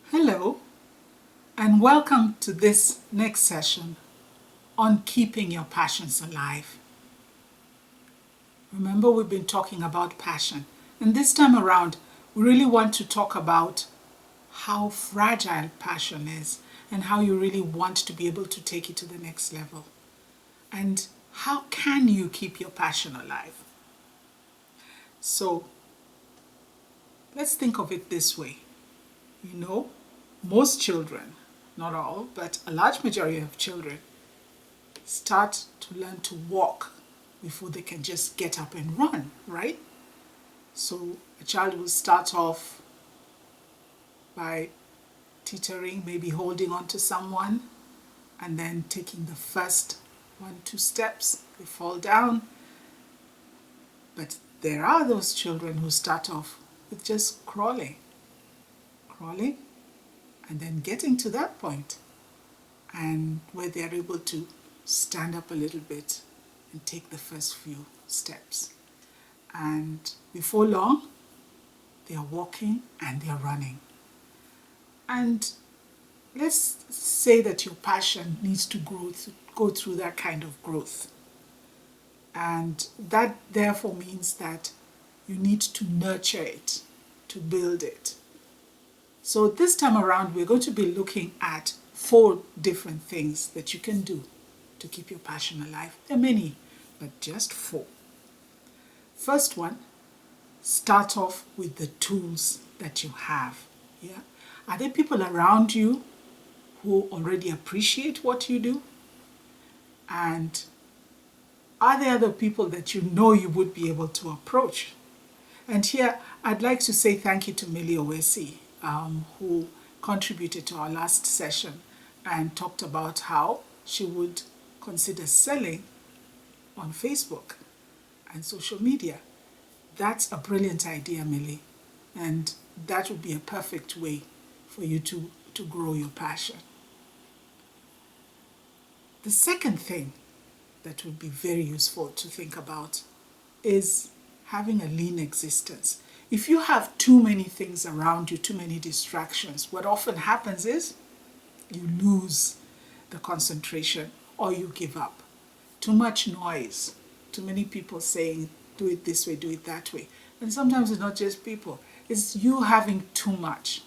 Hello, and welcome to this next session on keeping your passions alive. Remember, we've been talking about passion, and this time around, we really want to talk about how fragile passion is and how you really want to be able to take it to the next level. And how can you keep your passion alive? So, let's think of it this way. You know, most children, not all, but a large majority of children start to learn to walk before they can just get up and run, right? So a child will start off by teetering, maybe holding on to someone, and then taking the first 1, 2 steps, they fall down. But there are those children who start off with just crawling, and then getting to that point, and where they're able to stand up a little bit and take the first few steps. And before long, they are walking and they are running. And let's say that your passion needs to go through that kind of growth. And that therefore means that you need to nurture it, to build it. So this time around, we're going to be looking at 4 different things that you can do to keep your passion alive. There are many, but just 4. First one, start off with the tools that you have. Yeah? Are there people around you who already appreciate what you do? And are there other people that you know you would be able to approach? And here, I'd like to say thank you to Millie Owesi, who contributed to our last session and talked about how she would consider selling on Facebook and social media. That's a brilliant idea, Millie, and that would be a perfect way for you to grow your passion. The second thing that would be very useful to think about is having a lean existence. If you have too many things around you, too many distractions, what often happens is you lose the concentration or you give up. Too much noise, too many people saying, do it this way, do it that way. And sometimes it's not just people, it's you having too much.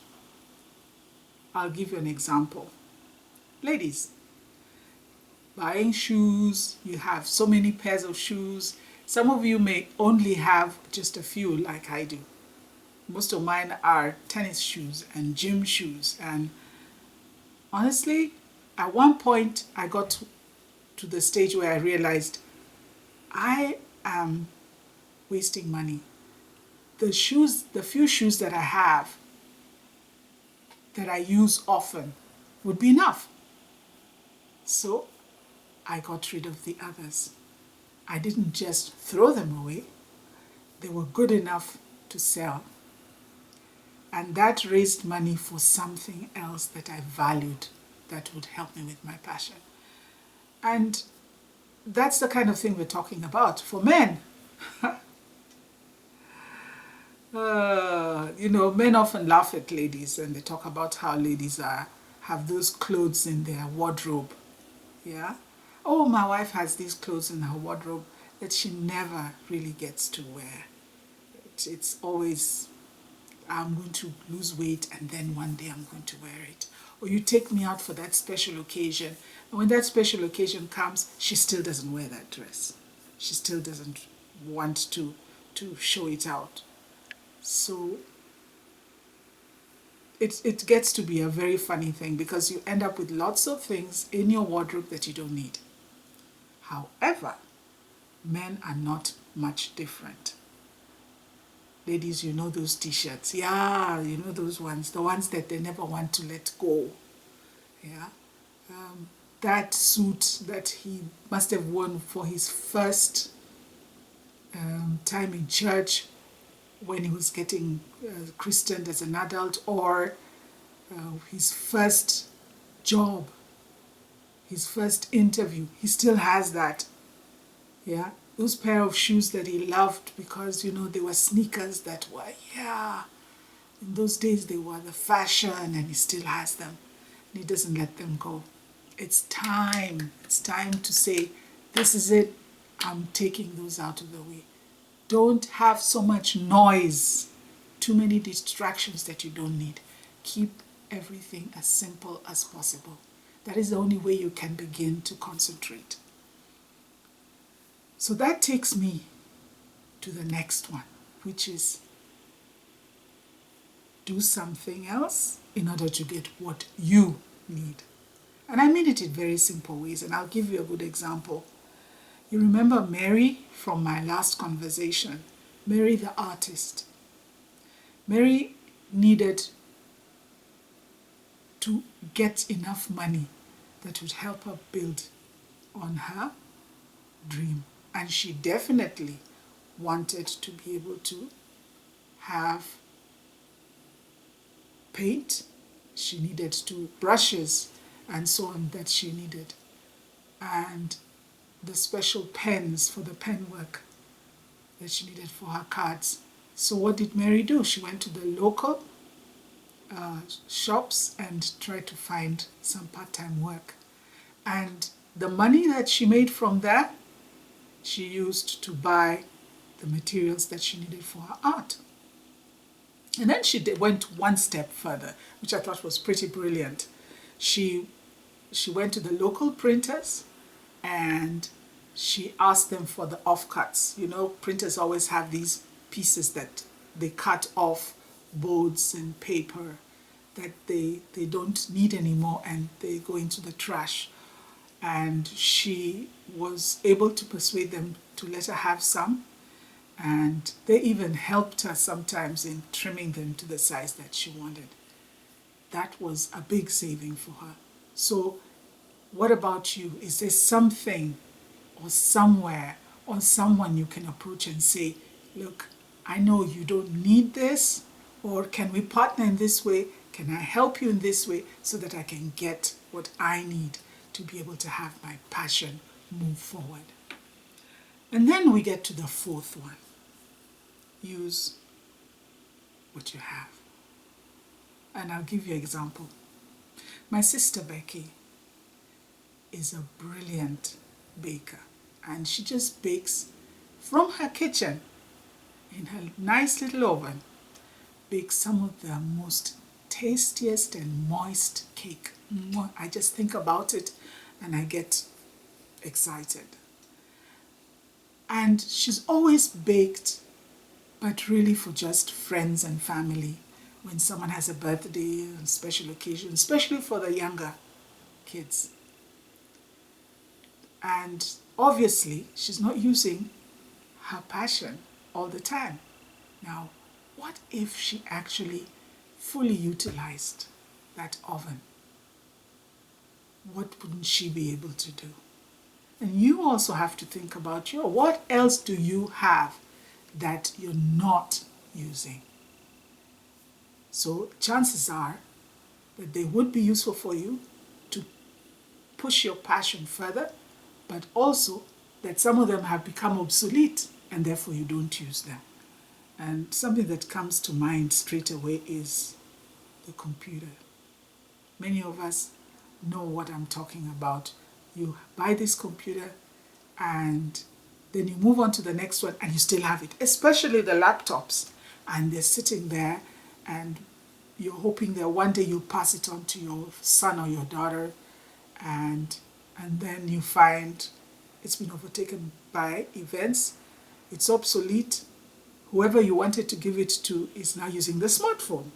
I'll give you an example. Ladies, buying shoes, you have so many pairs of shoes. Some of you may only have just a few like I do. Most of mine are tennis shoes and gym shoes. And honestly, at one point I got to the stage where I realized I am wasting money. The few shoes that I have that I use often would be enough. So I got rid of the others. I didn't just throw them away. They were good enough to sell. And that raised money for something else that I valued that would help me with my passion. And that's the kind of thing we're talking about. For men, men often laugh at ladies and they talk about how ladies have those clothes in their wardrobe. Yeah? Oh, my wife has these clothes in her wardrobe that she never really gets to wear. It's always, I'm going to lose weight and then one day I'm going to wear it. Or you take me out for that special occasion, and when that special occasion comes, she still doesn't wear that dress. She still doesn't want to show it out. So it gets to be a very funny thing because you end up with lots of things in your wardrobe that you don't need. However, men are not much different. Ladies, you know those t-shirts. Yeah, you know those ones. The ones that they never want to let go. Yeah. That suit that he must have worn for his first time in church when he was getting christened as an adult, or his first job, his first interview. He still has that. Yeah. Those pair of shoes that he loved because, they were sneakers that were, In those days, they were the fashion, and he still has them. And he doesn't let them go. It's time. It's time to say, this is it. I'm taking those out of the way. Don't have so much noise, too many distractions that you don't need. Keep everything as simple as possible. That is the only way you can begin to concentrate. So that takes me to the next one, which is do something else in order to get what you need. And I mean it in very simple ways, and I'll give you a good example. You remember Mary from my last conversation, Mary the artist. Mary needed to get enough money that would help her build on her dream. And she definitely wanted to be able to have paint. She needed brushes and so on that she needed. And the special pens for the pen work that she needed for her cards. So what did Mary do? She went to the local shops and tried to find some part-time work. And the money that she made from there, she used to buy the materials that she needed for her art. And then she went one step further, which I thought was pretty brilliant. She went to the local printers and she asked them for the offcuts. You know, printers always have these pieces that they cut off boards and paper that they don't need anymore and they go into the trash. And she was able to persuade them to let her have some. And they even helped her sometimes in trimming them to the size that she wanted. That was a big saving for her. So what about you? Is there something or somewhere or someone you can approach and say, look, I know you don't need this, or can we partner in this way? Can I help you in this way so that I can get what I need to be able to have my passion move forward? And then we get to the fourth one. Use what you have. And I'll give you an example. My sister Becky is a brilliant baker, and she just bakes from her kitchen in her nice little oven, bakes some of the most tastiest and moist cake. I just think about it and I get excited. And she's always baked, but really for just friends and family, when someone has a birthday, a special occasion, especially for the younger kids. And obviously, she's not using her passion all the time. Now, what if she actually fully utilized that oven? What wouldn't she be able to do? And you also have to think about what else do you have that you're not using? So chances are that they would be useful for you to push your passion further, but also that some of them have become obsolete and therefore you don't use them. And something that comes to mind straight away is the computer. Many of us know what I'm talking about. You buy this computer and then you move on to the next one and you still have it, especially the laptops. And they're sitting there and you're hoping that one day you'll pass it on to your son or your daughter, and then you find it's been overtaken by events, it's obsolete. Whoever you wanted to give it to is now using the smartphone.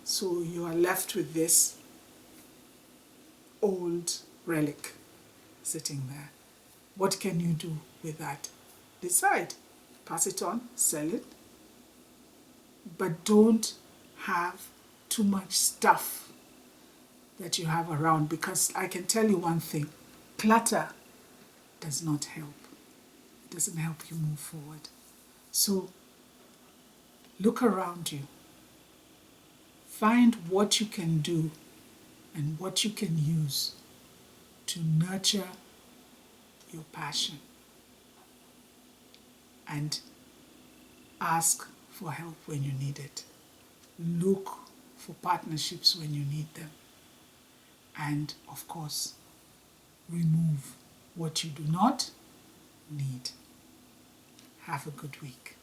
So you are left with this old relic sitting there. What can you do with that? Decide. Pass it on, sell it. But don't have too much stuff that you have around, because I can tell you one thing, clutter does not help. It doesn't help you move forward. So look around you. Find what you can do and what you can use to nurture your passion. And ask for help when you need it. look for partnerships when you need them. And of course, remove what you do not need. Have a good week.